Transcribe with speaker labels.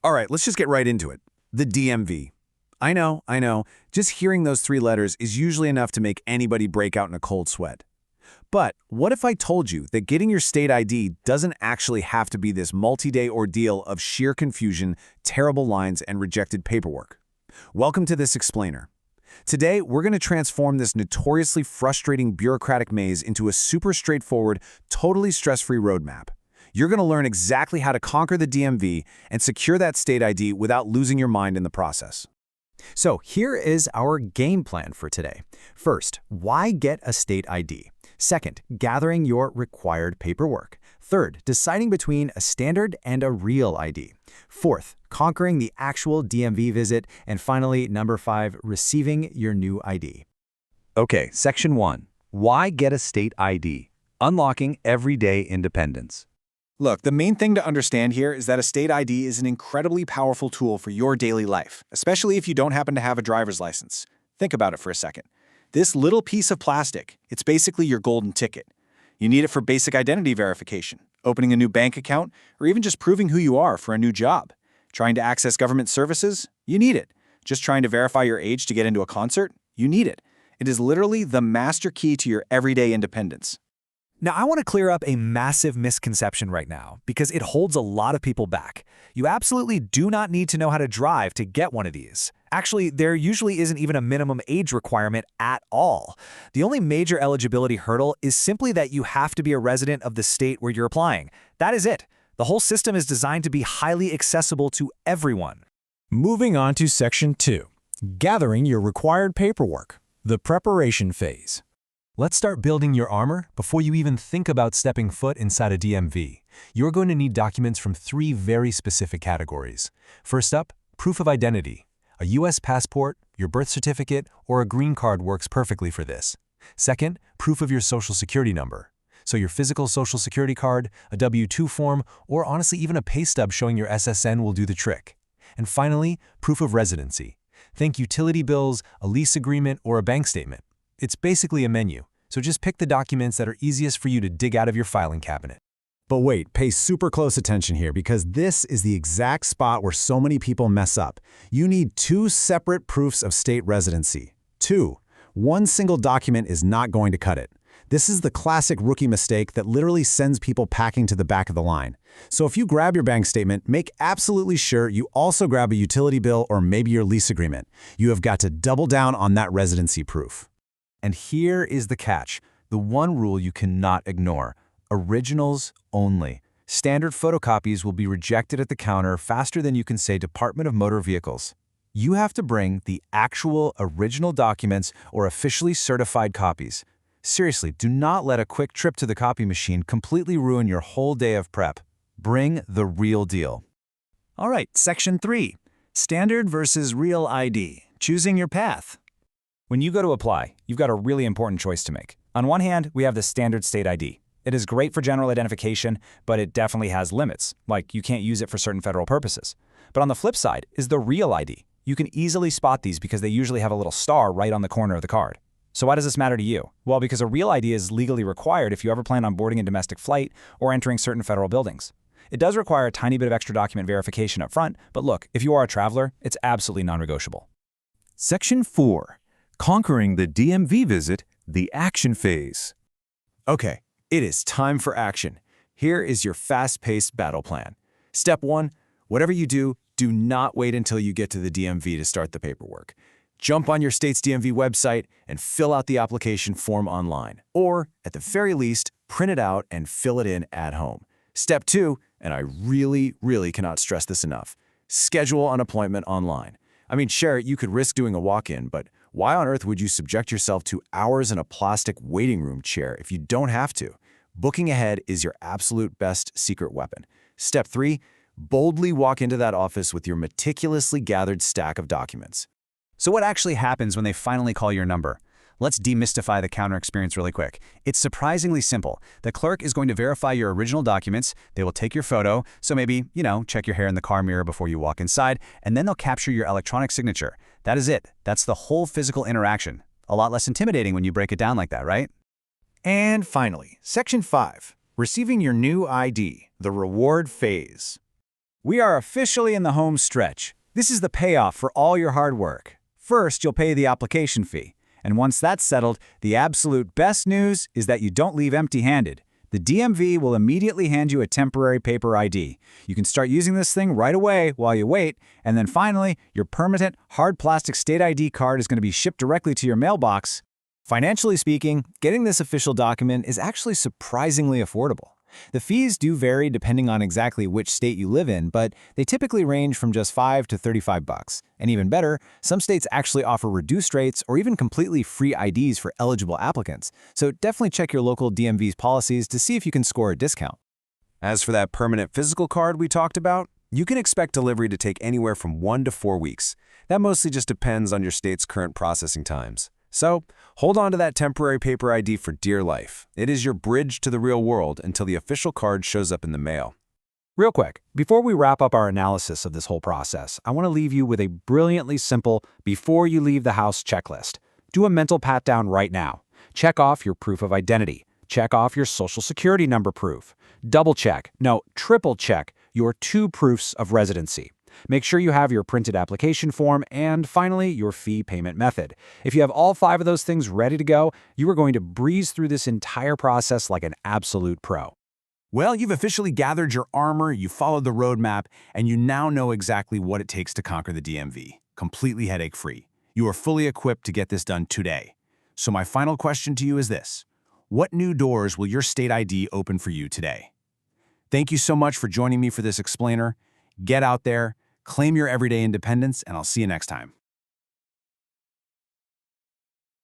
Speaker 1: All right, let's just get right into it. The DMV. I know. Just hearing those three letters is usually enough to make anybody break out in a cold sweat. But what if I told you that getting your state ID doesn't actually have to be this multi-day ordeal of sheer confusion, terrible lines, and rejected paperwork? Welcome to this explainer. Today, we're going to transform this notoriously frustrating bureaucratic maze into a super straightforward, totally stress-free roadmap. You're going to learn exactly how to conquer the DMV and secure that state ID without losing your mind in the process.
Speaker 2: So here is our game plan for today. First, why get a state ID? Second, gathering your required paperwork. Third, deciding between a standard and a real ID. Fourth, conquering the actual DMV visit. And finally, number 5, receiving your new ID.
Speaker 3: Okay, Section 1. Why get a state ID? Unlocking everyday independence.
Speaker 1: Look, the main thing to understand here is that a state ID is an incredibly powerful tool for your daily life, especially if you don't happen to have a driver's license. Think about it for a second. This little piece of plastic, it's basically your golden ticket. You need it for basic identity verification, opening a new bank account, or even just proving who you are for a new job. Trying to access government services? You need it. Just trying to verify your age to get into a concert? You need it. It is literally the master key to your everyday independence.
Speaker 4: Now, I want to clear up a massive misconception right now because it holds a lot of people back. You absolutely do not need to know how to drive to get one of these. Actually, there usually isn't even a minimum age requirement at all. The only major eligibility hurdle is simply that you have to be a resident of the state where you're applying. That is it. The whole system is designed to be highly accessible to everyone.
Speaker 5: Moving on to Section 2, gathering your required paperwork, the preparation phase.
Speaker 6: Let's start building your armor before you even think about stepping foot inside a DMV. You're going to need documents from 3 very specific categories. First up, proof of identity. A U.S. passport, your birth certificate, or a green card works perfectly for this. Second, proof of your social security number. So your physical social security card, a W-2 form, or honestly even a pay stub showing your SSN will do the trick. And finally, proof of residency. Think utility bills, a lease agreement, or a bank statement. It's basically a menu, so just pick the documents that are easiest for you to dig out of your filing cabinet.
Speaker 5: But wait, pay super close attention here because this is the exact spot where so many people mess up. You need 2 separate proofs of state residency. 2. One single document is not going to cut it. This is the classic rookie mistake that literally sends people packing to the back of the line. So if you grab your bank statement, make absolutely sure you also grab a utility bill or maybe your lease agreement. You have got to double down on that residency proof.
Speaker 3: And here is the catch, the one rule you cannot ignore. Originals only. Standard photocopies will be rejected at the counter faster than you can say Department of Motor Vehicles. You have to bring the actual original documents or officially certified copies. Seriously, do not let a quick trip to the copy machine completely ruin your whole day of prep. Bring the real deal.
Speaker 4: All right, Section 3, standard versus real ID, choosing your path. When you go to apply, you've got a really important choice to make. On one hand, we have the standard state ID. It is great for general identification, but it definitely has limits, like you can't use it for certain federal purposes. But on the flip side is the real ID. You can easily spot these because they usually have a little star right on the corner of the card. So why does this matter to you? Well, because a real ID is legally required if you ever plan on boarding a domestic flight or entering certain federal buildings. It does require a tiny bit of extra document verification up front, but look, if you are a traveler, it's absolutely non-negotiable.
Speaker 7: Section 4. Conquering the DMV visit, the action phase.
Speaker 1: Okay, it is time for action. Here is your fast-paced battle plan. Step 1, whatever you do, do not wait until you get to the DMV to start the paperwork. Jump on your state's DMV website and fill out the application form online. Or, at the very least, print it out and fill it in at home. Step 2, and I really cannot stress this enough, schedule an appointment online. I mean, sure, you could risk doing a walk-in, but why on earth would you subject yourself to hours in a plastic waiting room chair if you don't have to? Booking ahead is your absolute best secret weapon. Step 3, boldly walk into that office with your meticulously gathered stack of documents.
Speaker 2: So what actually happens when they finally call your number? Let's demystify the counter experience really quick. It's surprisingly simple. The clerk is going to verify your original documents. They will take your photo, so maybe, check your hair in the car mirror before you walk inside, and then they'll capture your electronic signature. That is it. That's the whole physical interaction. A lot less intimidating when you break it down like that, right?
Speaker 1: And finally, Section 5, receiving your new ID, the reward phase.
Speaker 4: We are officially in the home stretch. This is the payoff for all your hard work. First, you'll pay the application fee. And once that's settled, the absolute best news is that you don't leave empty-handed. The DMV will immediately hand you a temporary paper ID. You can start using this thing right away while you wait, and then finally, your permanent, hard plastic state ID card is going to be shipped directly to your mailbox.
Speaker 1: Financially speaking, getting this official document is actually surprisingly affordable. The fees do vary depending on exactly which state you live in, but they typically range from just $5 to $35. And even better, some states actually offer reduced rates or even completely free IDs for eligible applicants. So definitely check your local DMV's policies to see if you can score a discount.
Speaker 3: As for that permanent physical card we talked about, you can expect delivery to take anywhere from 1 to 4 weeks. That mostly just depends on your state's current processing times. So, hold on to that temporary paper ID for dear life. It is your bridge to the real world until the official card shows up in the mail.
Speaker 4: Real quick, before we wrap up our analysis of this whole process, I want to leave you with a brilliantly simple before you leave the house checklist. Do a mental pat-down right now. Check off your proof of identity. Check off your social security number proof. Triple check your 2 proofs of residency. Make sure you have your printed application form and, finally, your fee payment method. If you have all 5 of those things ready to go, you are going to breeze through this entire process like an absolute pro.
Speaker 3: Well, you've officially gathered your armor, you followed the roadmap, and you now know exactly what it takes to conquer the DMV, completely headache-free. You are fully equipped to get this done today. So my final question to you is this: what new doors will your state ID open for you today? Thank you so much for joining me for this explainer. Get out there, claim your everyday independence, and I'll see you next time.